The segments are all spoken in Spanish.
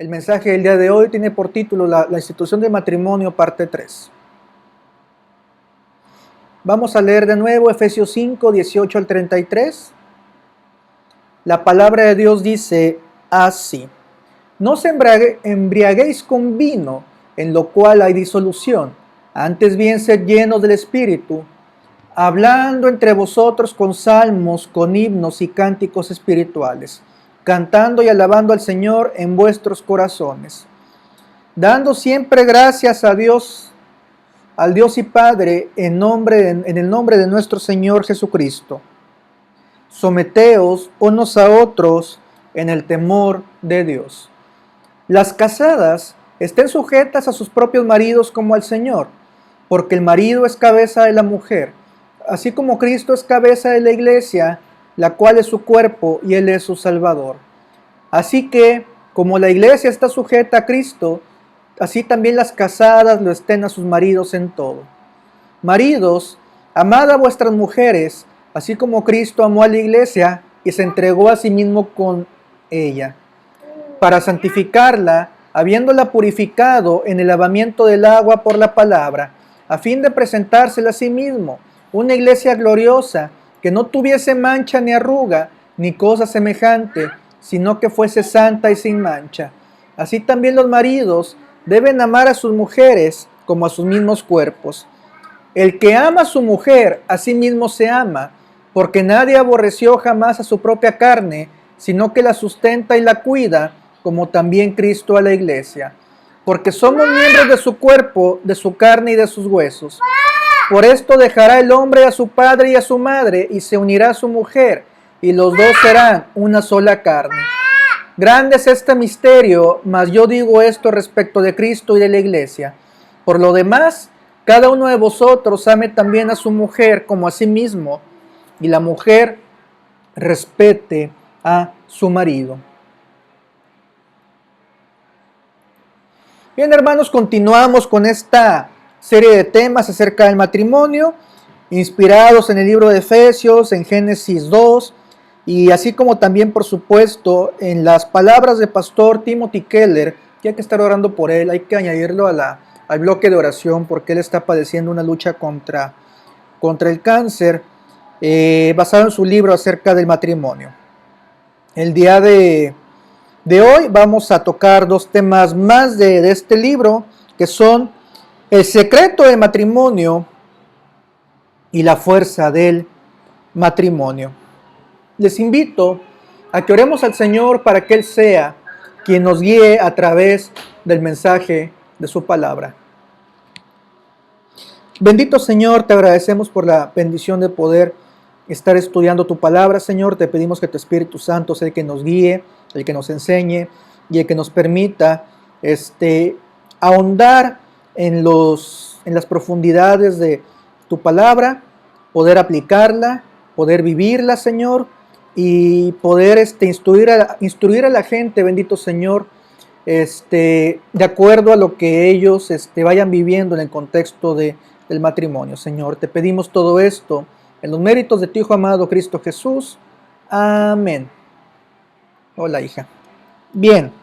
El mensaje del día de hoy tiene por título la institución del matrimonio, parte 3. Vamos a leer de nuevo Efesios 5, 18 al 33. La palabra de Dios dice así: No os embriaguéis con vino, en lo cual hay disolución, antes bien sed llenos del Espíritu, hablando entre vosotros con salmos, con himnos y cánticos espirituales, cantando y alabando al Señor en vuestros corazones, dando siempre gracias a Dios, al Dios y Padre, en el nombre de nuestro Señor Jesucristo. Someteos unos a otros en el temor de Dios. Las casadas estén sujetas a sus propios maridos como al Señor, porque el marido es cabeza de la mujer, así como Cristo es cabeza de la iglesia, la cual es su cuerpo y Él es su Salvador. Así que, como la iglesia está sujeta a Cristo, así también las casadas lo estén a sus maridos en todo. Maridos, amad a vuestras mujeres, así como Cristo amó a la iglesia y se entregó a sí mismo con ella, para santificarla, habiéndola purificado en el lavamiento del agua por la palabra, a fin de presentársela a sí mismo, una iglesia gloriosa, que no tuviese mancha ni arruga, ni cosa semejante, sino que fuese santa y sin mancha. Así también los maridos deben amar a sus mujeres como a sus mismos cuerpos. El que ama a su mujer, a sí mismo se ama, porque nadie aborreció jamás a su propia carne, sino que la sustenta y la cuida, como también Cristo a la iglesia. Porque somos miembros de su cuerpo, de su carne y de sus huesos. Por esto dejará el hombre a su padre y a su madre, y se unirá a su mujer, y los dos serán una sola carne. Grande es este misterio, mas yo digo esto respecto de Cristo y de la iglesia. Por lo demás, cada uno de vosotros ame también a su mujer como a sí mismo, y la mujer respete a su marido. Bien, hermanos, continuamos con esta serie de temas acerca del matrimonio, inspirados en el libro de Efesios, en Génesis 2, y así como también, por supuesto, en las palabras del pastor Timothy Keller, que hay que estar orando por él, hay que añadirlo al bloque de oración, porque él está padeciendo una lucha contra el cáncer, basado en su libro acerca del matrimonio. El día de hoy vamos a tocar dos temas más de este libro, que son el secreto del matrimonio y la fuerza del matrimonio. Les invito a que oremos al Señor para que Él sea quien nos guíe a través del mensaje de su palabra. Bendito Señor, te agradecemos por la bendición de poder estar estudiando tu palabra, Señor. Te pedimos que tu Espíritu Santo sea el que nos guíe, el que nos enseñe y el que nos permita ahondar en las profundidades de tu palabra, poder aplicarla, poder vivirla, Señor, y poder instruir a la gente, bendito Señor, de acuerdo a lo que ellos vayan viviendo en el contexto del matrimonio, Señor. Te pedimos todo esto en los méritos de tu Hijo amado Cristo Jesús. Amén. Hola, hija. Bien.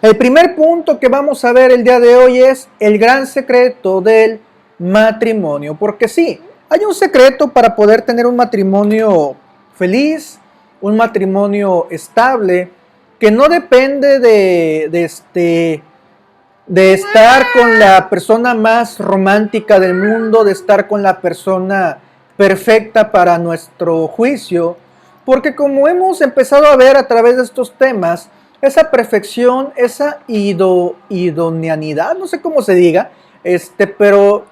El primer punto que vamos a ver el día de hoy es el gran secreto del matrimonio. Porque sí, hay un secreto para poder tener un matrimonio feliz, un matrimonio estable, que no depende de estar con la persona más romántica del mundo, de estar con la persona perfecta para nuestro juicio, porque como hemos empezado a ver a través de estos temas, esa perfección, esa idoneidad, no sé cómo se diga, pero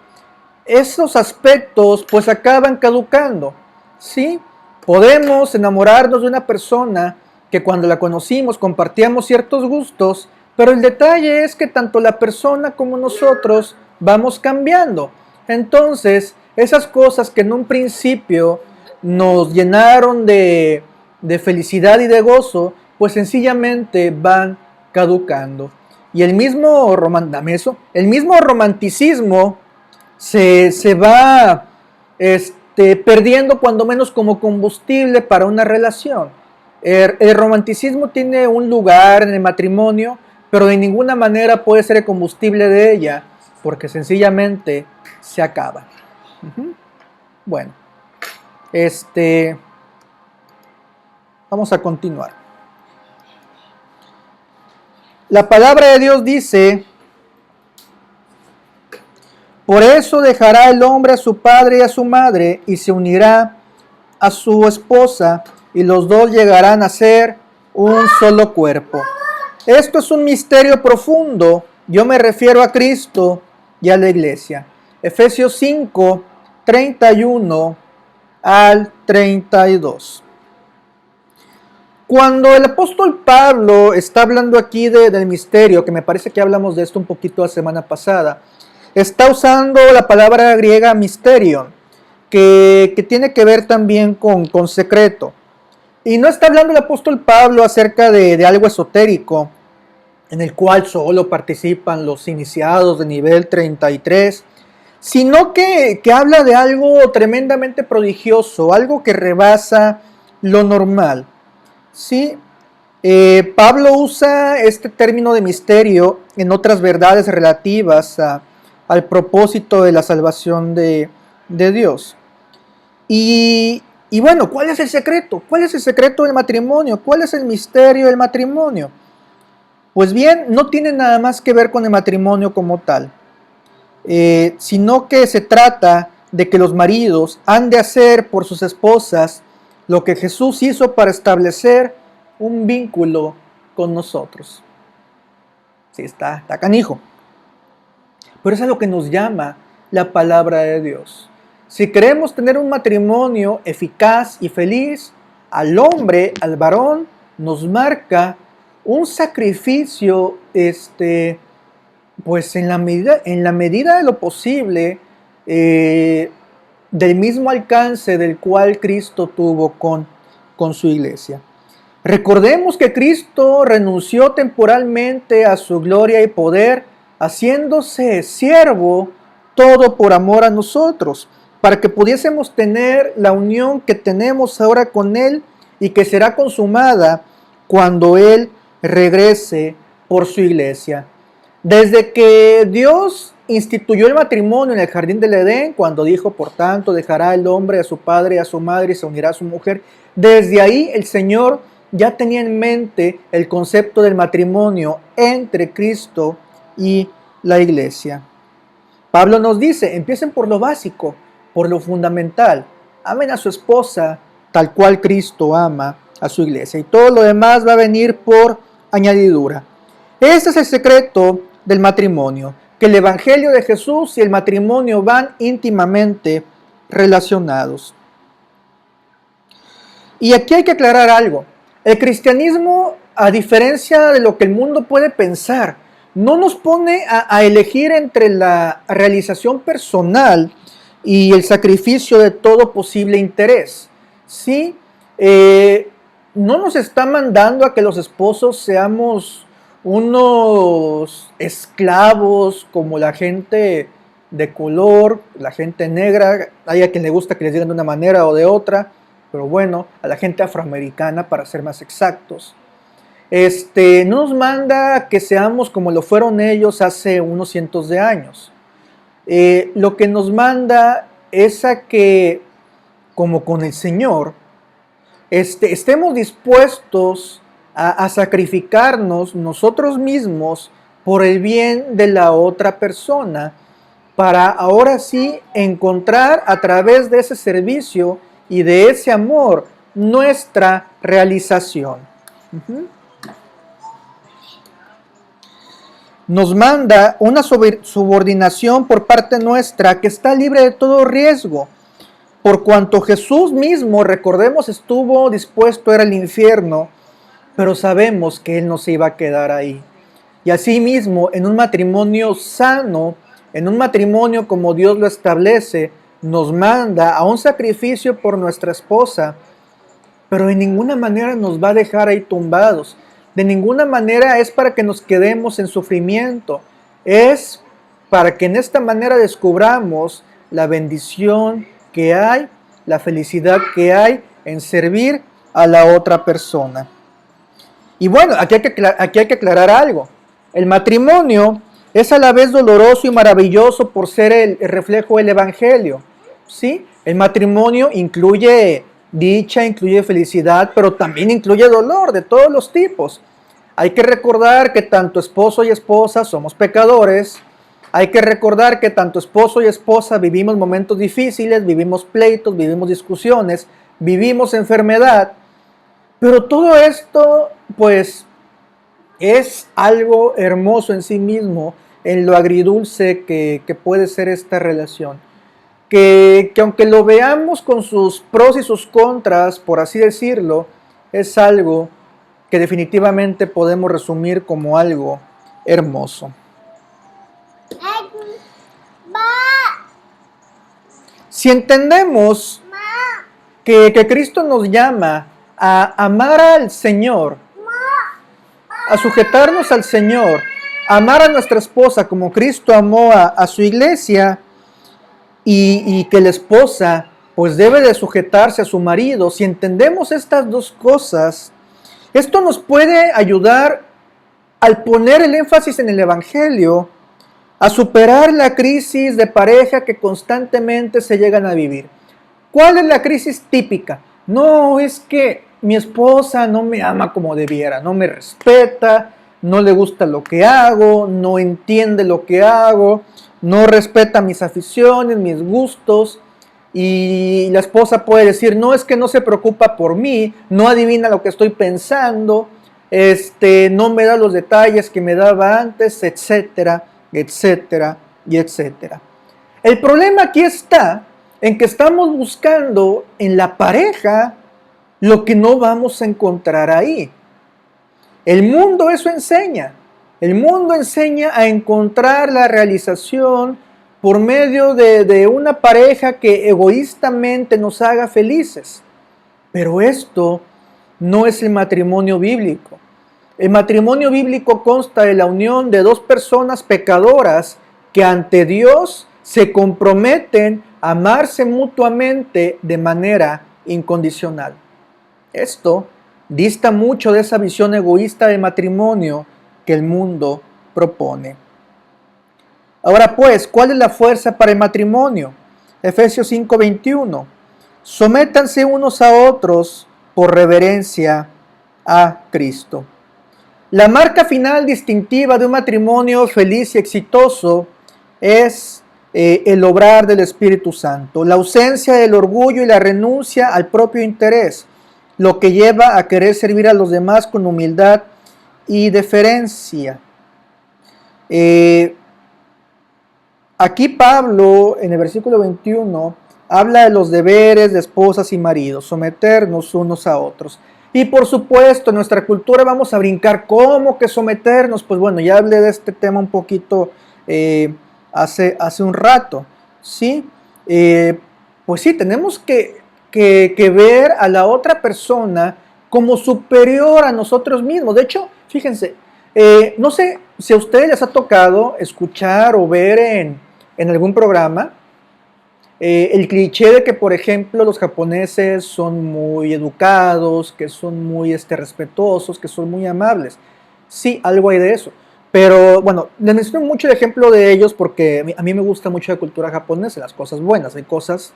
esos aspectos pues acaban caducando, ¿sí? Podemos enamorarnos de una persona que cuando la conocimos compartíamos ciertos gustos, pero el detalle es que tanto la persona como nosotros vamos cambiando. Entonces, esas cosas que en un principio nos llenaron de felicidad y de gozo, pues sencillamente van caducando. Y el mismo romanticismo se va perdiendo cuando menos como combustible para una relación. El romanticismo tiene un lugar en el matrimonio, pero de ninguna manera puede ser el combustible de ella, porque sencillamente se acaba. Bueno, vamos a continuar. La palabra de Dios dice: por eso dejará el hombre a su padre y a su madre, y se unirá a su esposa, y los dos llegarán a ser un solo cuerpo. Esto es un misterio profundo. Yo me refiero a Cristo y a la iglesia. Efesios 5, 31 al 32. Cuando el apóstol Pablo está hablando aquí del misterio, que me parece que hablamos de esto un poquito la semana pasada, está usando la palabra griega mysterion, que tiene que ver también con secreto. Y no está hablando el apóstol Pablo acerca de algo esotérico, en el cual solo participan los iniciados de nivel 33, sino que habla de algo tremendamente prodigioso, algo que rebasa lo normal. ¿Sí? Pablo usa este término de misterio en otras verdades relativas al propósito de la salvación de Dios. Y bueno, ¿cuál es el secreto? ¿Cuál es el secreto del matrimonio? ¿Cuál es el misterio del matrimonio? Pues bien, no tiene nada más que ver con el matrimonio como tal, sino que se trata de que los maridos han de hacer por sus esposas lo que Jesús hizo para establecer un vínculo con nosotros. Sí, está canijo. Pero eso es lo que nos llama la palabra de Dios. Si queremos tener un matrimonio eficaz y feliz, al hombre, al varón, nos marca un sacrificio, pues en la medida de lo posible, del mismo alcance del cual Cristo tuvo con su iglesia. Recordemos que Cristo renunció temporalmente a su gloria y poder, haciéndose siervo, todo por amor a nosotros, para que pudiésemos tener la unión que tenemos ahora con Él y que será consumada cuando Él regrese por su iglesia. Desde que Dios instituyó el matrimonio en el jardín del Edén, cuando dijo, por tanto, dejará el hombre a su padre y a su madre y se unirá a su mujer, desde ahí el Señor ya tenía en mente el concepto del matrimonio entre Cristo y la iglesia. Pablo nos dice, empiecen por lo básico, por lo fundamental. Amen a su esposa tal cual Cristo ama a su iglesia. Y todo lo demás va a venir por añadidura. Este es el secreto del matrimonio, que el evangelio de Jesús y el matrimonio van íntimamente relacionados. Y aquí hay que aclarar algo. El cristianismo, a diferencia de lo que el mundo puede pensar, no nos pone a elegir entre la realización personal y el sacrificio de todo posible interés. ¿Sí? No nos está mandando a que los esposos seamos unos esclavos como la gente de color, la gente negra, hay a quien le gusta que les digan de una manera o de otra, pero bueno, a la gente afroamericana para ser más exactos. No nos manda que seamos como lo fueron ellos hace unos cientos de años. Lo que nos manda es a que, como con el Señor, estemos dispuestos a sacrificarnos nosotros mismos por el bien de la otra persona, para ahora sí encontrar a través de ese servicio y de ese amor nuestra realización. Nos manda una subordinación por parte nuestra que está libre de todo riesgo, por cuanto Jesús mismo, recordemos, estuvo dispuesto a ir al infierno, pero sabemos que Él no se iba a quedar ahí. Y asimismo, en un matrimonio sano, en un matrimonio como Dios lo establece, nos manda a un sacrificio por nuestra esposa, pero de ninguna manera nos va a dejar ahí tumbados. De ninguna manera es para que nos quedemos en sufrimiento. Es para que en esta manera descubramos la bendición que hay, la felicidad que hay en servir a la otra persona. Y bueno, aquí hay que aclarar algo. El matrimonio es a la vez doloroso y maravilloso por ser el reflejo del Evangelio. ¿Sí? El matrimonio incluye dicha, incluye felicidad, pero también incluye dolor de todos los tipos. Hay que recordar que tanto esposo y esposa somos pecadores. Hay que recordar que tanto esposo y esposa vivimos momentos difíciles, vivimos pleitos, vivimos discusiones, vivimos enfermedad. Pero todo esto, pues, es algo hermoso en sí mismo, en lo agridulce que puede ser esta relación. Que aunque lo veamos con sus pros y sus contras, por así decirlo, es algo que definitivamente podemos resumir como algo hermoso. Si entendemos que Cristo nos llama a amar al Señor, a sujetarnos al Señor, a amar a nuestra esposa como Cristo amó a su iglesia, y que la esposa pues debe de sujetarse a su marido, si entendemos estas dos cosas, esto nos puede ayudar al poner el énfasis en el Evangelio, a superar la crisis de pareja que constantemente se llegan a vivir. ¿Cuál es la crisis típica? No, es que mi esposa no me ama como debiera, no me respeta, no le gusta lo que hago, no entiende lo que hago, no respeta mis aficiones, mis gustos. Y la esposa puede decir, no, es que no se preocupa por mí, no adivina lo que estoy pensando, no me da los detalles que me daba antes, etcétera, etcétera y etcétera. El problema aquí está en que estamos buscando en la pareja lo que no vamos a encontrar ahí. El mundo eso enseña. El mundo enseña a encontrar la realización por medio de una pareja que egoístamente nos haga felices. Pero esto no es el matrimonio bíblico. El matrimonio bíblico consta de la unión de dos personas pecadoras que ante Dios se comprometen a amarse mutuamente de manera incondicional. Esto dista mucho de esa visión egoísta de matrimonio que el mundo propone. Ahora pues, ¿cuál es la fuerza para el matrimonio? Efesios 5:21. Sométanse unos a otros por reverencia a Cristo. La marca final distintiva de un matrimonio feliz y exitoso es el obrar del Espíritu Santo, la ausencia del orgullo y la renuncia al propio interés, lo que lleva a querer servir a los demás con humildad y deferencia. Aquí Pablo, en el versículo 21, habla de los deberes de esposas y maridos, someternos unos a otros. Y por supuesto, en nuestra cultura vamos a brincar, ¿cómo que someternos? Pues bueno, ya hablé de este tema un poquito hace un rato, ¿sí? Pues sí, tenemos que ver a la otra persona como superior a nosotros mismos. De hecho, fíjense, no sé si a ustedes les ha tocado escuchar o ver en algún programa el cliché de que, por ejemplo, los japoneses son muy educados, que son muy respetuosos, que son muy amables. Sí, algo hay de eso. Pero bueno, les menciono mucho el ejemplo de ellos porque a mí me gusta mucho la cultura japonesa, las cosas buenas. Hay cosas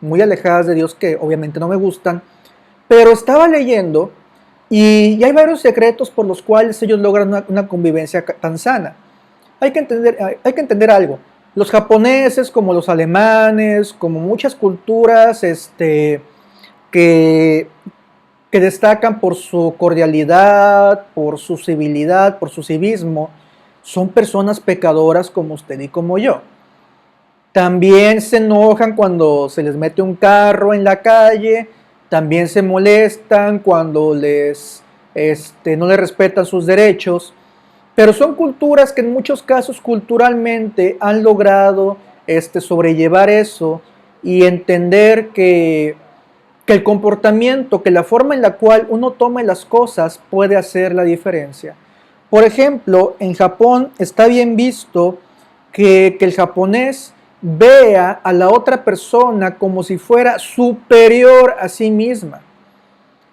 muy alejadas de Dios que obviamente no me gustan. Pero estaba leyendo y hay varios secretos por los cuales ellos logran una convivencia tan sana. Hay que entender algo. Los japoneses, como los alemanes, como muchas culturas que destacan por su cordialidad, por su civilidad, por su civismo, son personas pecadoras como usted y como yo. También se enojan cuando se les mete un carro en la calle, también se molestan cuando no les respetan sus derechos. Pero son culturas que en muchos casos culturalmente han logrado sobrellevar eso y entender que el comportamiento, que la forma en la cual uno toma las cosas puede hacer la diferencia. Por ejemplo, en Japón está bien visto que el japonés vea a la otra persona como si fuera superior a sí misma.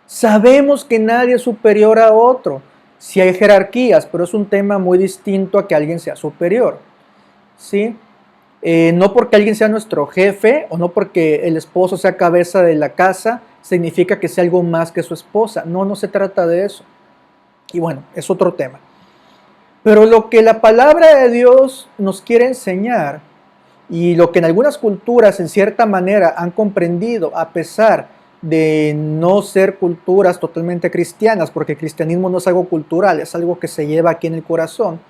Sabemos que nadie es superior a otro. Sí hay jerarquías, pero es un tema muy distinto a que alguien sea superior. ¿Sí? No porque alguien sea nuestro jefe o no porque el esposo sea cabeza de la casa, significa que sea algo más que su esposa. No, no se trata de eso. Y bueno, es otro tema. Pero lo que la palabra de Dios nos quiere enseñar y lo que en algunas culturas en cierta manera han comprendido, a pesar de no ser culturas totalmente cristianas, porque el cristianismo no es algo cultural, es algo que se lleva aquí en el corazón,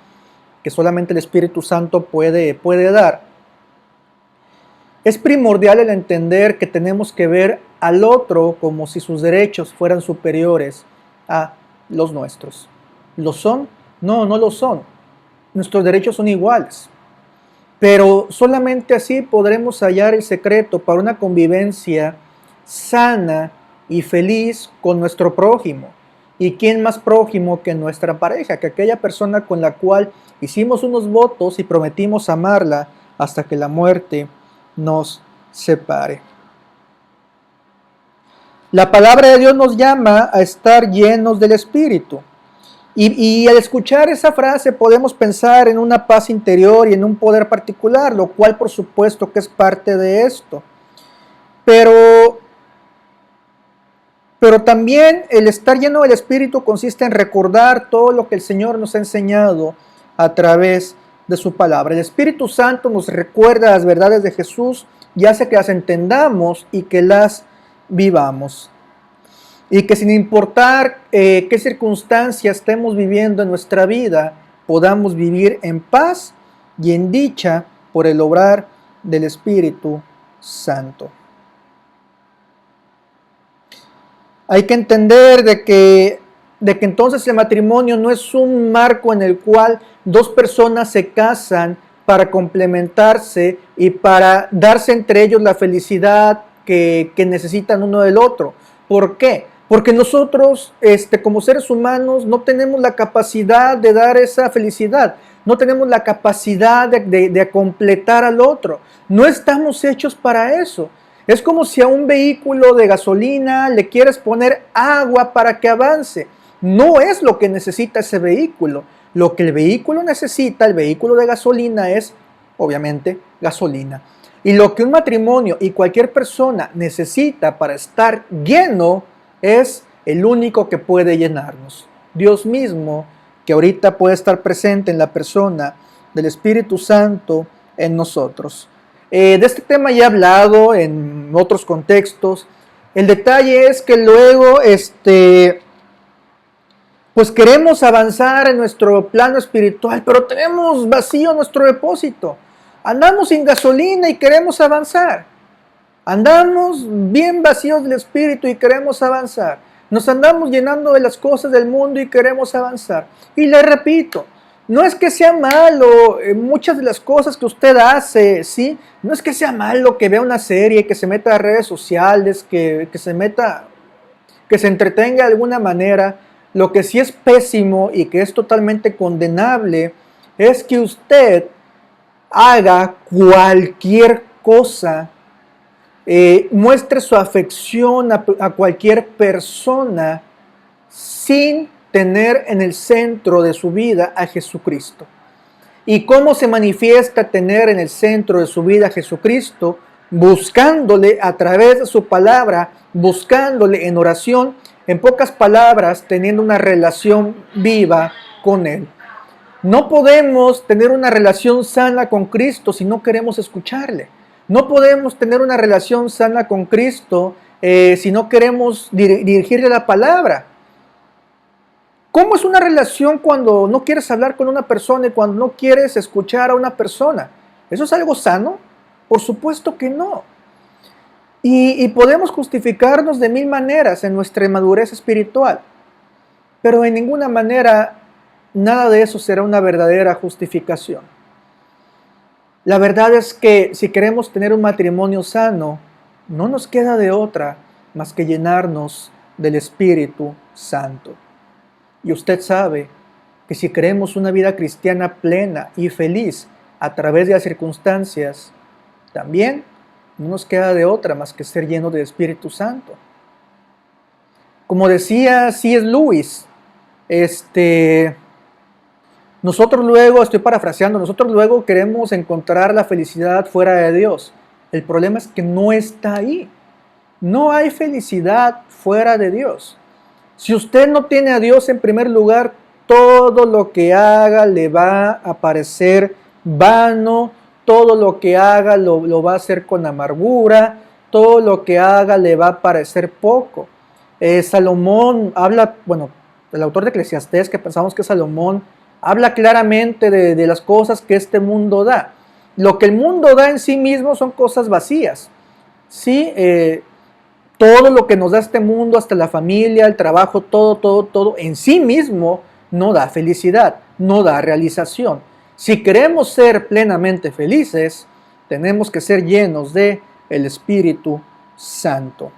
que solamente el Espíritu Santo puede dar. Es primordial el entender que tenemos que ver al otro como si sus derechos fueran superiores a los nuestros. ¿Lo son? No, no lo son. Nuestros derechos son iguales. Pero solamente así podremos hallar el secreto para una convivencia sana y feliz con nuestro prójimo. ¿Y quién más prójimo que nuestra pareja? Que aquella persona con la cual hicimos unos votos y prometimos amarla hasta que la muerte nos separe. La palabra de Dios nos llama a estar llenos del Espíritu. Y al escuchar esa frase podemos pensar en una paz interior y en un poder particular, lo cual por supuesto que es parte de esto. Pero también el estar lleno del Espíritu consiste en recordar todo lo que el Señor nos ha enseñado a través de su palabra. El Espíritu Santo nos recuerda las verdades de Jesús y hace que las entendamos y que las vivamos. Y que sin importar qué circunstancias estemos viviendo en nuestra vida, podamos vivir en paz y en dicha por el obrar del Espíritu Santo. Hay que entender de que entonces el matrimonio no es un marco en el cual dos personas se casan para complementarse y para darse entre ellos la felicidad que necesitan uno del otro. ¿Por qué? Porque nosotros, como seres humanos, no tenemos la capacidad de dar esa felicidad, no tenemos la capacidad de completar al otro, no estamos hechos para eso. Es como si a un vehículo de gasolina le quieres poner agua para que avance. No es lo que necesita ese vehículo. Lo que el vehículo necesita, el vehículo de gasolina, es, obviamente, gasolina. Y lo que un matrimonio y cualquier persona necesita para estar lleno es el único que puede llenarnos. Dios mismo, que ahorita puede estar presente en la persona del Espíritu Santo en nosotros. De este tema ya he hablado en otros contextos. El detalle es que luego, pues queremos avanzar en nuestro plano espiritual, pero tenemos vacío nuestro depósito. Andamos sin gasolina y queremos avanzar. Andamos bien vacíos del espíritu y queremos avanzar. Nos andamos llenando de las cosas del mundo y queremos avanzar. Y le repito, no es que sea malo muchas de las cosas que usted hace, ¿sí? No es que sea malo que vea una serie, que se meta a redes sociales, que se entretenga de alguna manera. Lo que sí es pésimo y que es totalmente condenable es que usted haga cualquier cosa, muestre su afección a cualquier persona sin tener en el centro de su vida a Jesucristo. ¿Y cómo se manifiesta tener en el centro de su vida a Jesucristo? Buscándole a través de su palabra, buscándole en oración, en pocas palabras, teniendo una relación viva con Él. No podemos tener una relación sana con Cristo si no queremos escucharle. No podemos tener una relación sana con Cristo si no queremos dirigirle la palabra. ¿Cómo es una relación cuando no quieres hablar con una persona y cuando no quieres escuchar a una persona? ¿Eso es algo sano? Por supuesto que no. Y podemos justificarnos de mil maneras en nuestra madurez espiritual, pero en ninguna manera nada de eso será una verdadera justificación. La verdad es que si queremos tener un matrimonio sano, no nos queda de otra más que llenarnos del Espíritu Santo. Y usted sabe que si queremos una vida cristiana plena y feliz a través de las circunstancias, también no nos queda de otra más que ser llenos del Espíritu Santo. Como decía C.S. Lewis, nosotros luego, estoy parafraseando, nosotros luego queremos encontrar la felicidad fuera de Dios. El problema es que no está ahí. No hay felicidad fuera de Dios. Si usted no tiene a Dios en primer lugar, todo lo que haga le va a parecer vano, todo lo que haga lo va a hacer con amargura, todo lo que haga le va a parecer poco. Salomón habla, bueno, el autor de Eclesiastés, que pensamos que es Salomón, habla claramente de las cosas que este mundo da. Lo que el mundo da en sí mismo son cosas vacías. ¿Sí? Todo lo que nos da este mundo, hasta la familia, el trabajo, todo, en sí mismo no da felicidad, no da realización. Si queremos ser plenamente felices, tenemos que ser llenos de el Espíritu Santo.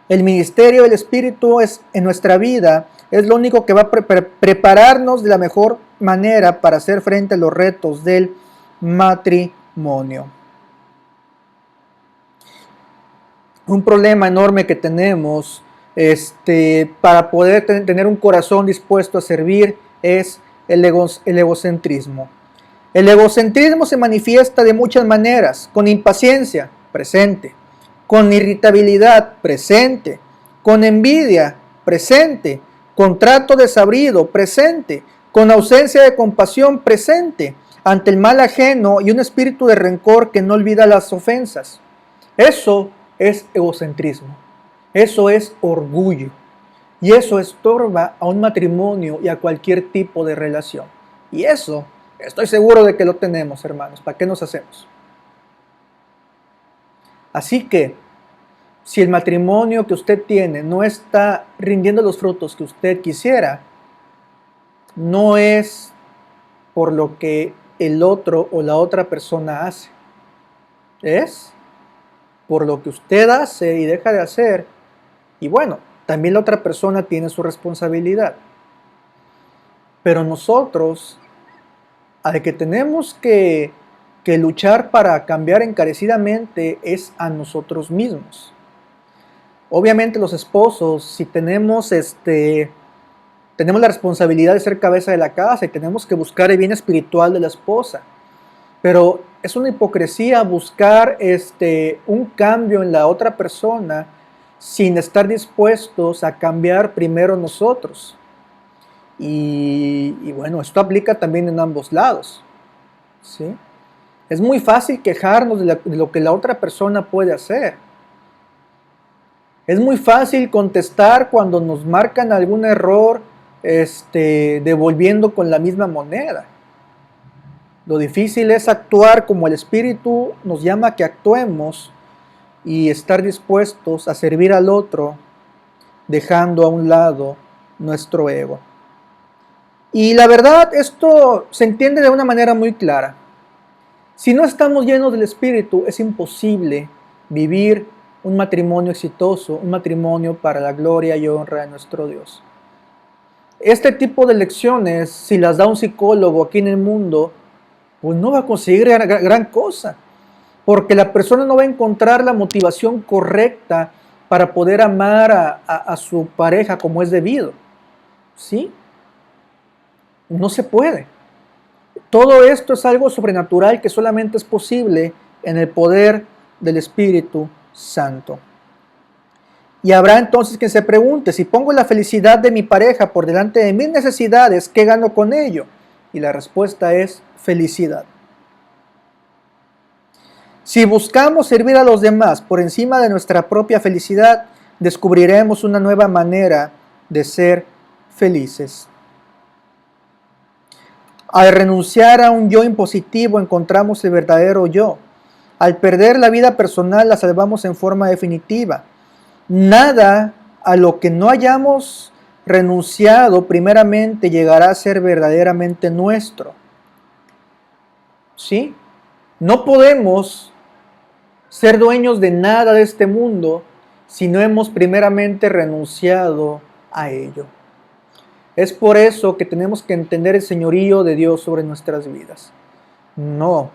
El ministerio del Espíritu en nuestra vida es lo único que va a prepararnos de la mejor manera para hacer frente a los retos del matrimonio. Un problema enorme que tenemos para poder tener un corazón dispuesto a servir es el egocentrismo. El egocentrismo se manifiesta de muchas maneras: con impaciencia, presente; con irritabilidad, presente; con envidia, presente; con trato desabrido, presente; con ausencia de compasión, presente; ante el mal ajeno y un espíritu de rencor que no olvida las ofensas. Eso es egocentrismo, eso es orgullo, y eso estorba a un matrimonio y a cualquier tipo de relación. Y eso, estoy seguro de que lo tenemos, hermanos. ¿Para qué nos hacemos? Así que, si el matrimonio que usted tiene no está rindiendo los frutos que usted quisiera, no es por lo que el otro o la otra persona hace, es por lo que usted hace y deja de hacer. Y bueno, también la otra persona tiene su responsabilidad. Pero nosotros, al que tenemos que luchar para cambiar encarecidamente es a nosotros mismos. Obviamente los esposos, si tenemos la responsabilidad de ser cabeza de la casa y tenemos que buscar el bien espiritual de la esposa. Pero es una hipocresía buscar un cambio en la otra persona sin estar dispuestos a cambiar primero nosotros. Y bueno, esto aplica también en ambos lados, ¿sí? Es muy fácil quejarnos de lo que la otra persona puede hacer. Es muy fácil contestar cuando nos marcan algún error, devolviendo con la misma moneda. Lo difícil es actuar como el Espíritu nos llama a que actuemos y estar dispuestos a servir al otro, dejando a un lado nuestro ego. Y la verdad, esto se entiende de una manera muy clara. Si no estamos llenos del Espíritu, es imposible vivir un matrimonio exitoso, un matrimonio para la gloria y honra de nuestro Dios. Este tipo de lecciones, si las da un psicólogo aquí en el mundo, pues no va a conseguir gran cosa, porque la persona no va a encontrar la motivación correcta para poder amar a su pareja como es debido. ¿Sí? No se puede. Todo esto es algo sobrenatural que solamente es posible en el poder del Espíritu Santo. Y habrá entonces quien se pregunte: si pongo la felicidad de mi pareja por delante de mis necesidades, ¿qué gano con ello? Y la respuesta es felicidad. Si buscamos servir a los demás por encima de nuestra propia felicidad, descubriremos una nueva manera de ser felices. Al renunciar a un yo impositivo, encontramos el verdadero yo. Al perder la vida personal, la salvamos en forma definitiva. Nada a lo que no hayamos renunciado primeramente llegará a ser verdaderamente nuestro. ¿Sí? No podemos ser dueños de nada de este mundo si no hemos primeramente renunciado a ello. Es por eso que tenemos que entender el señorío de Dios sobre nuestras vidas. No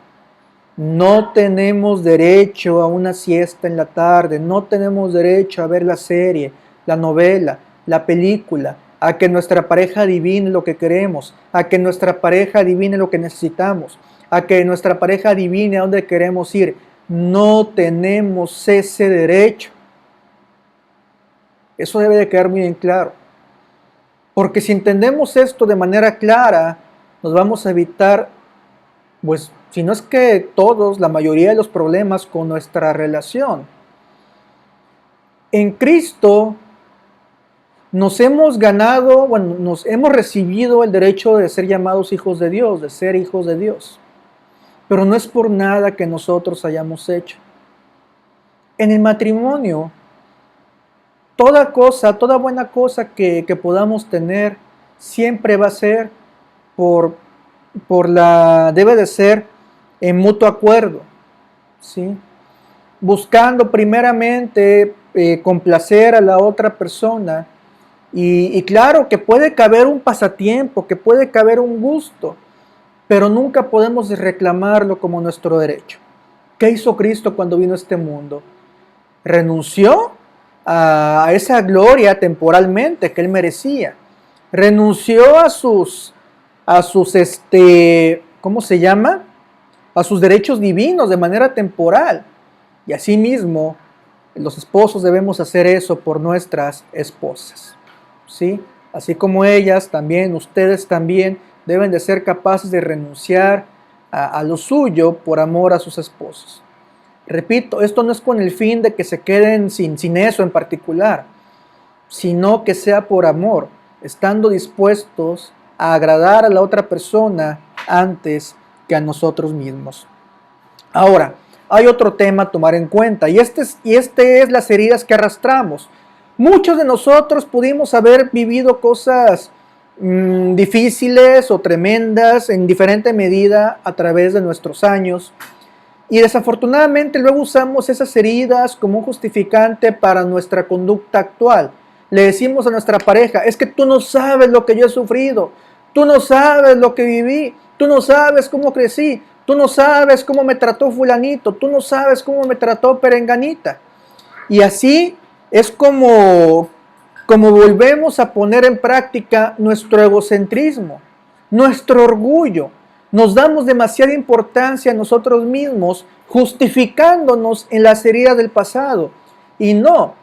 tenemos derecho a una siesta en la tarde, no tenemos derecho a ver la serie, la novela, la película, a que nuestra pareja adivine lo que queremos, a que nuestra pareja adivine lo que necesitamos, a que nuestra pareja adivine a dónde queremos ir. No tenemos ese derecho. Eso debe de quedar muy en claro. Porque si entendemos esto de manera clara, nos vamos a evitar, pues, si no es que todos, la mayoría de los problemas con nuestra relación. En Cristo nos hemos ganado, bueno, nos hemos recibido el derecho de ser llamados hijos de Dios, de ser hijos de Dios. Pero no es por nada que nosotros hayamos hecho. En el matrimonio, toda cosa, toda buena cosa que podamos tener, siempre va a ser debe de ser en mutuo acuerdo, ¿sí? Buscando primeramente complacer a la otra persona. Y claro que puede caber un pasatiempo, que puede caber un gusto, pero nunca podemos reclamarlo como nuestro derecho. ¿Qué hizo Cristo cuando vino a este mundo? Renunció a esa gloria temporalmente que él merecía. Renunció a sus ¿cómo se llama? A sus derechos divinos de manera temporal. Y asimismo, los esposos debemos hacer eso por nuestras esposas. ¿Sí? Así como ellas también, ustedes también deben de ser capaces de renunciar a lo suyo por amor a sus esposos. Repito, esto no es con el fin de que se queden sin eso en particular, sino que sea por amor, estando dispuestos a agradar a la otra persona antes que a nosotros mismos. Ahora, hay otro tema a tomar en cuenta, y este es las heridas que arrastramos. Muchos de nosotros pudimos haber vivido cosas difíciles o tremendas en diferente medida a través de nuestros años, y desafortunadamente luego usamos esas heridas como un justificante para nuestra conducta actual. Le decimos a nuestra pareja, es que tú no sabes lo que yo he sufrido, tú no sabes lo que viví, tú no sabes cómo crecí, tú no sabes cómo me trató fulanito, tú no sabes cómo me trató perenganita. Y así es como volvemos a poner en práctica nuestro egocentrismo, nuestro orgullo. Nos damos demasiada importancia a nosotros mismos, justificándonos en las heridas del pasado. Y no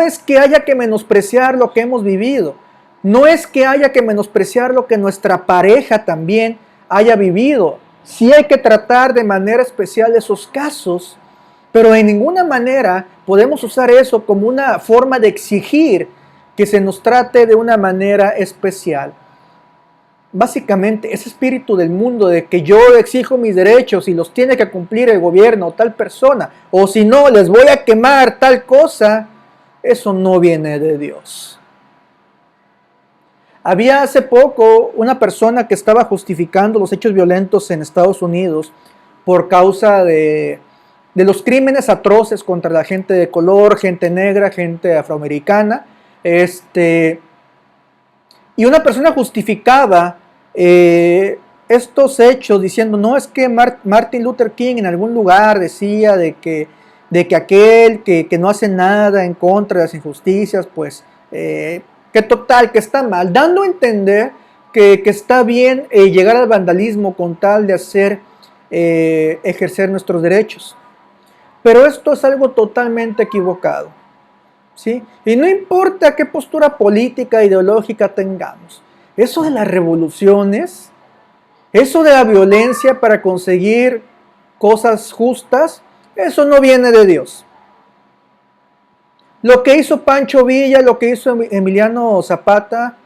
es que haya que menospreciar lo que hemos vivido, no es que haya que menospreciar lo que nuestra pareja también haya vivido. Sí hay que tratar de manera especial esos casos, pero en ninguna manera podemos usar eso como una forma de exigir que se nos trate de una manera especial. Básicamente, ese espíritu del mundo de que yo exijo mis derechos y los tiene que cumplir el gobierno o tal persona, o si no, les voy a quemar tal cosa, eso no viene de Dios. Había hace poco una persona que estaba justificando los hechos violentos en Estados Unidos por causa de los crímenes atroces contra la gente de color, gente negra, gente afroamericana. Y una persona justificaba estos hechos diciendo, no, es que Martin Luther King en algún lugar decía de que aquel que no hace nada en contra de las injusticias, pues que total, que está mal, dando a entender que está bien llegar al vandalismo con tal de hacer ejercer nuestros derechos. Pero esto es algo totalmente equivocado, ¿sí? Y no importa qué postura política, ideológica tengamos, eso de las revoluciones, eso de la violencia para conseguir cosas justas, eso no viene de Dios. Lo que hizo Pancho Villa, lo que hizo Emiliano Zapata,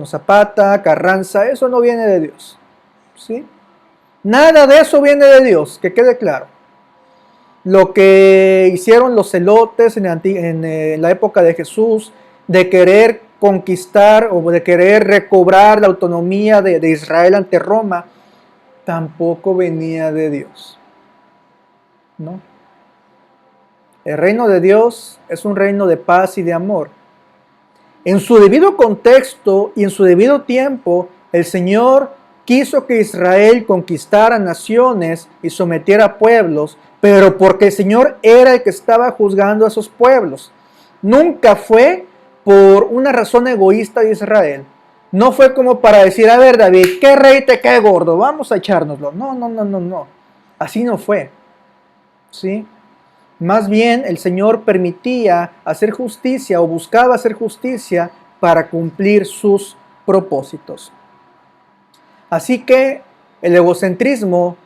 Zapata, Carranza, eso no viene de Dios, ¿sí? Nada de eso viene de Dios, que quede claro. Lo que hicieron los celotes en la época de Jesús, de querer conquistar o de querer recobrar la autonomía de Israel ante Roma, tampoco venía de Dios, ¿no? El reino de Dios es un reino de paz y de amor. En su debido contexto y en su debido tiempo, el Señor quiso que Israel conquistara naciones y sometiera pueblos, pero porque el Señor era el que estaba juzgando a esos pueblos. Nunca fue por una razón egoísta de Israel. No fue como para decir, a ver David, ¿qué rey te cae gordo? Vamos a echárnoslo. No, no, no, no, no. Así no fue. ¿Sí? Más bien el Señor permitía hacer justicia o buscaba hacer justicia para cumplir sus propósitos. Así que el egocentrismo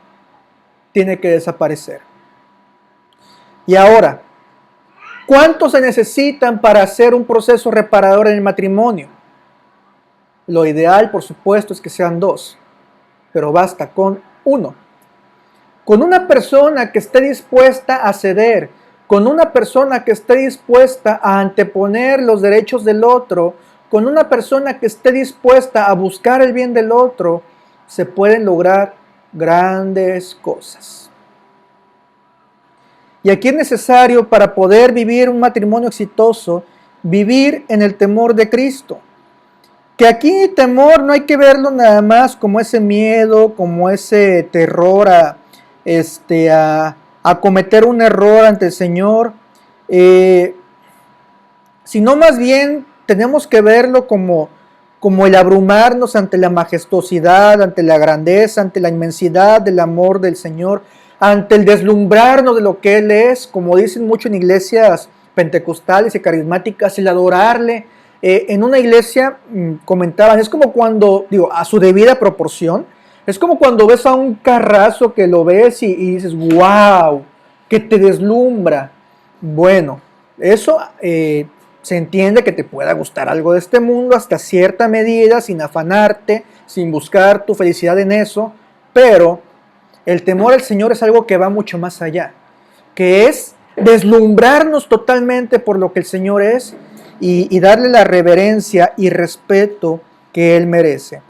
tiene que desaparecer. Y ahora, ¿cuántos se necesitan para hacer un proceso reparador en el matrimonio? Lo ideal, por supuesto, es que sean 2, pero basta con 1. Con una persona que esté dispuesta a ceder, con una persona que esté dispuesta a anteponer los derechos del otro, con una persona que esté dispuesta a buscar el bien del otro, se pueden lograr grandes cosas. Y aquí es necesario, para poder vivir un matrimonio exitoso, vivir en el temor de Cristo. Que aquí temor no hay que verlo nada más como ese miedo, como ese terror a cometer un error ante el Señor, sino más bien tenemos que verlo como el abrumarnos ante la majestuosidad, ante la grandeza, ante la inmensidad del amor del Señor, ante el deslumbrarnos de lo que Él es, como dicen mucho en iglesias pentecostales y carismáticas, el adorarle. En una iglesia comentaban, es como cuando, a su debida proporción, es como cuando ves a un carrazo que lo ves y dices, wow, que te deslumbra. Bueno, eso se entiende que te pueda gustar algo de este mundo hasta cierta medida, sin afanarte, sin buscar tu felicidad en eso, pero el temor al Señor es algo que va mucho más allá, que es deslumbrarnos totalmente por lo que el Señor es y darle la reverencia y respeto que Él merece.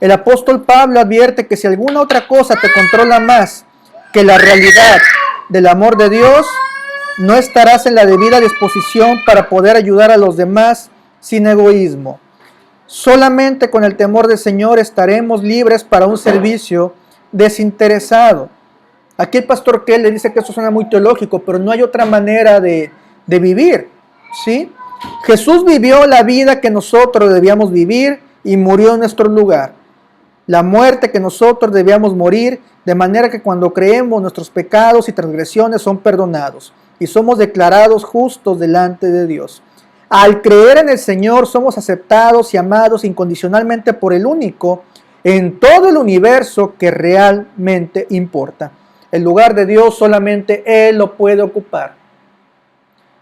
El apóstol Pablo advierte que si alguna otra cosa te controla más que la realidad del amor de Dios, no estarás en la debida disposición para poder ayudar a los demás sin egoísmo. Solamente con el temor del Señor estaremos libres para un servicio desinteresado. Aquí el pastor Kell le dice que esto suena muy teológico, pero no hay otra manera de vivir, ¿sí? Jesús vivió la vida que nosotros debíamos vivir y murió en nuestro lugar. La muerte que nosotros debíamos morir, de manera que cuando creemos nuestros pecados y transgresiones son perdonados y somos declarados justos delante de Dios. Al creer en el Señor somos aceptados y amados incondicionalmente por el único en todo el universo que realmente importa. El lugar de Dios solamente Él lo puede ocupar.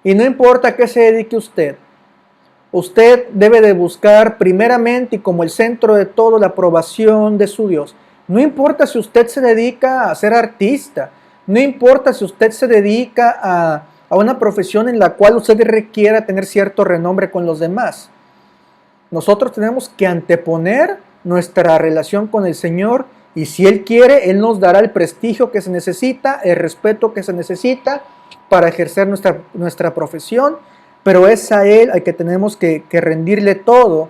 Y no importa a qué se dedique usted. Usted debe de buscar primeramente y como el centro de todo la aprobación de su Dios. No importa si usted se dedica a ser artista. No importa si usted se dedica a una profesión en la cual usted requiera tener cierto renombre con los demás. Nosotros tenemos que anteponer nuestra relación con el Señor y si Él quiere, Él nos dará el prestigio que se necesita, el respeto que se necesita para ejercer nuestra profesión, pero es a Él al que tenemos que rendirle todo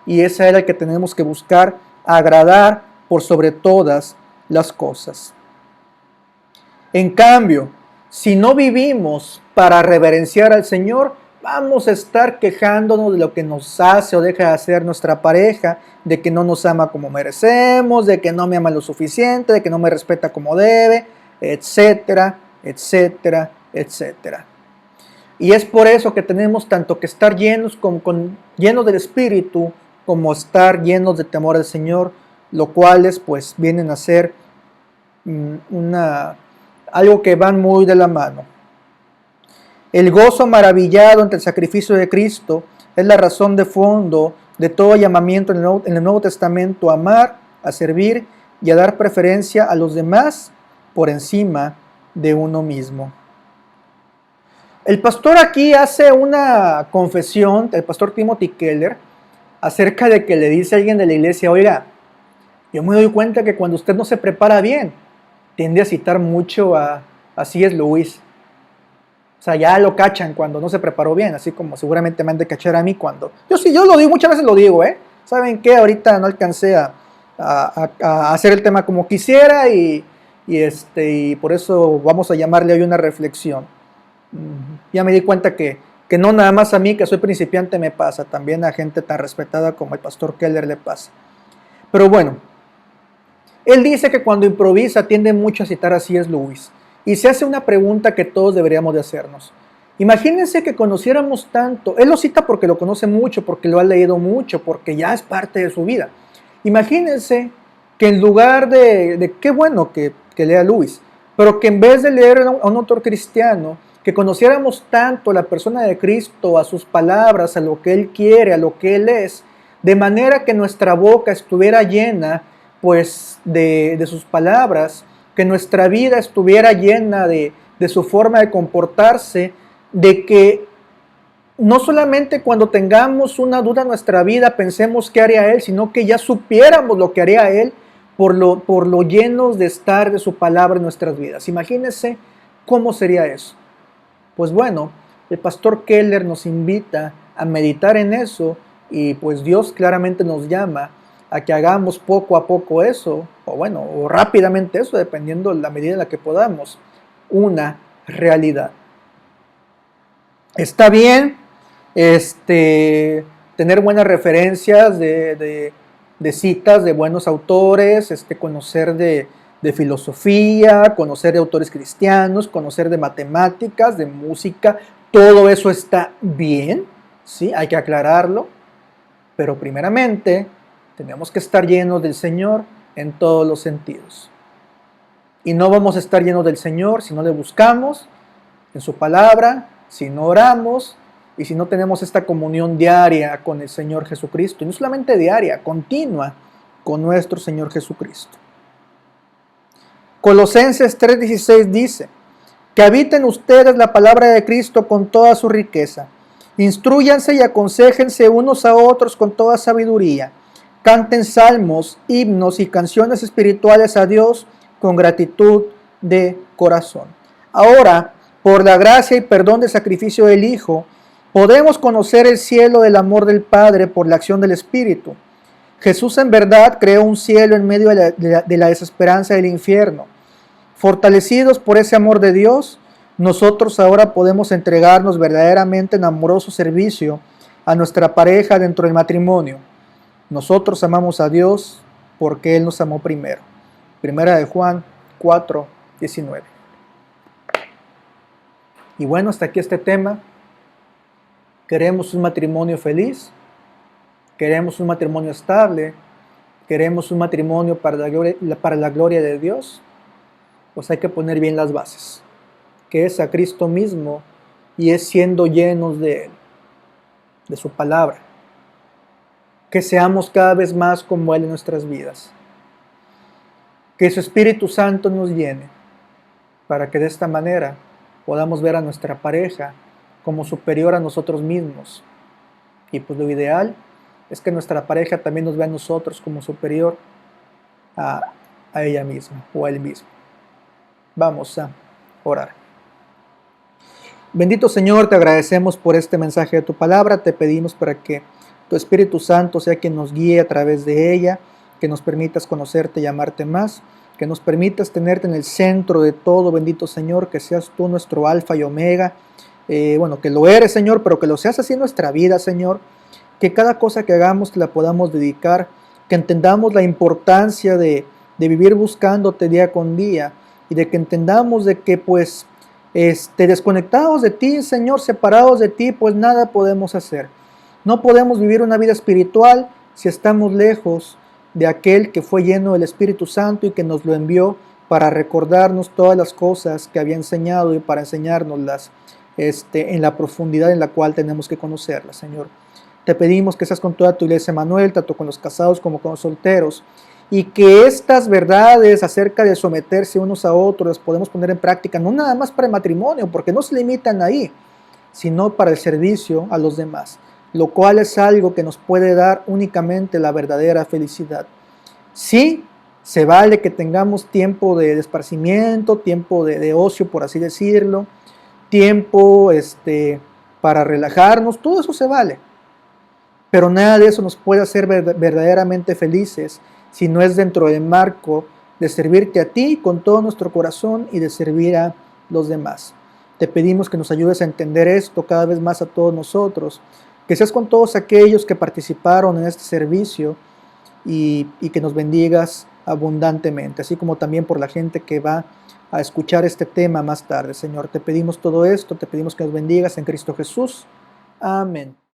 y es a Él al que tenemos que buscar agradar por sobre todas las cosas. En cambio, si no vivimos para reverenciar al Señor, vamos a estar quejándonos de lo que nos hace o deja de hacer nuestra pareja, de que no nos ama como merecemos, de que no me ama lo suficiente, de que no me respeta como debe, etcétera, etcétera, etcétera. Y es por eso que tenemos tanto que estar llenos del Espíritu como estar llenos de temor al Señor, lo cuales pues vienen a ser algo que van muy de la mano. El gozo maravillado ante el sacrificio de Cristo es la razón de fondo de todo llamamiento en el Nuevo Testamento a amar, a servir y a dar preferencia a los demás por encima de uno mismo. El pastor aquí hace una confesión, el pastor Timothy Keller, acerca de que le dice a alguien de la iglesia, oiga, yo me doy cuenta que cuando usted no se prepara bien, tiende a citar mucho a C.S. Lewis. O sea, ya lo cachan cuando no se preparó bien, así como seguramente me han de cachar a mí cuando... Yo lo digo, muchas veces lo digo, ¿eh? ¿Saben qué? Ahorita no alcancé a hacer el tema como quisiera y por eso vamos a llamarle hoy una reflexión. Ya me di cuenta que que no nada más a mí, que soy principiante, me pasa, también a gente tan respetada como el pastor Keller le pasa. Pero bueno, él dice que cuando improvisa tiende mucho a citar a C.S. Lewis, y se hace una pregunta que todos deberíamos de hacernos. Imagínense que conociéramos tanto, él lo cita porque lo conoce mucho, porque lo ha leído mucho, porque ya es parte de su vida. Imagínense que en lugar de qué bueno que lea Lewis, pero que en vez de leer a un autor cristiano, que conociéramos tanto a la persona de Cristo, a sus palabras, a lo que Él quiere, a lo que Él es, de manera que nuestra boca estuviera llena pues de sus palabras, que nuestra vida estuviera llena de su forma de comportarse, de que no solamente cuando tengamos una duda en nuestra vida pensemos qué haría Él, sino que ya supiéramos lo que haría Él por lo llenos de estar de su palabra en nuestras vidas. Imagínense cómo sería eso. Pues bueno, el pastor Keller nos invita a meditar en eso y pues Dios claramente nos llama a que hagamos poco a poco eso, o rápidamente eso, dependiendo de la medida en la que podamos, una realidad. Está bien tener buenas referencias de citas de buenos autores, conocer de filosofía, conocer de autores cristianos, conocer de matemáticas, de música, todo eso está bien, ¿sí? Hay que aclararlo, pero primeramente tenemos que estar llenos del Señor en todos los sentidos. Y no vamos a estar llenos del Señor si no le buscamos en su palabra, si no oramos y si no tenemos esta comunión diaria con el Señor Jesucristo. Y no solamente diaria, continua con nuestro Señor Jesucristo. Colosenses 3:16 dice, que habiten ustedes la palabra de Cristo con toda su riqueza. Instrúyanse y aconséjense unos a otros con toda sabiduría. Canten salmos, himnos y canciones espirituales a Dios con gratitud de corazón. Ahora, por la gracia y perdón del sacrificio del Hijo, podemos conocer el cielo del amor del Padre por la acción del Espíritu. Jesús en verdad creó un cielo en medio de la desesperanza del infierno. Fortalecidos por ese amor de Dios, nosotros ahora podemos entregarnos verdaderamente en amoroso servicio a nuestra pareja dentro del matrimonio. Nosotros amamos a Dios porque Él nos amó primero. Primera de Juan 4:19. Y bueno, hasta aquí este tema. Queremos un matrimonio feliz, queremos un matrimonio estable, queremos un matrimonio para la gloria de Dios. Pues hay que poner bien las bases, que es a Cristo mismo y es siendo llenos de Él, de su palabra. Que seamos cada vez más como Él en nuestras vidas. Que su Espíritu Santo nos llene, para que de esta manera podamos ver a nuestra pareja como superior a nosotros mismos. Y pues lo ideal es que nuestra pareja también nos vea a nosotros como superior a ella misma o a él mismo. Vamos a orar. Bendito Señor, te agradecemos por este mensaje de tu palabra. Te pedimos para que tu Espíritu Santo sea quien nos guíe a través de ella, que nos permitas conocerte y amarte más, que nos permitas tenerte en el centro de todo, bendito Señor, que seas tú nuestro alfa y omega. Que lo eres, Señor, pero que lo seas así en nuestra vida, Señor. Que cada cosa que hagamos que la podamos dedicar, que entendamos la importancia de vivir buscándote día con día, y de que entendamos de que pues desconectados de ti, Señor, separados de ti, pues nada podemos hacer. No podemos vivir una vida espiritual si estamos lejos de aquel que fue lleno del Espíritu Santo y que nos lo envió para recordarnos todas las cosas que había enseñado y para enseñárnoslas en la profundidad en la cual tenemos que conocerlas, Señor. Te pedimos que seas con toda tu iglesia, Manuel, tanto con los casados como con los solteros, y que estas verdades acerca de someterse unos a otros las podemos poner en práctica, no nada más para el matrimonio, porque no se limitan ahí, sino para el servicio a los demás, lo cual es algo que nos puede dar únicamente la verdadera felicidad. Sí, se vale que tengamos tiempo de esparcimiento, tiempo de ocio, por así decirlo, tiempo para relajarnos, todo eso se vale, pero nada de eso nos puede hacer verdaderamente felices si no es dentro del marco de servirte a ti con todo nuestro corazón y de servir a los demás. Te pedimos que nos ayudes a entender esto cada vez más a todos nosotros, que seas con todos aquellos que participaron en este servicio y que nos bendigas abundantemente, así como también por la gente que va a escuchar este tema más tarde. Señor, te pedimos todo esto, te pedimos que nos bendigas en Cristo Jesús. Amén.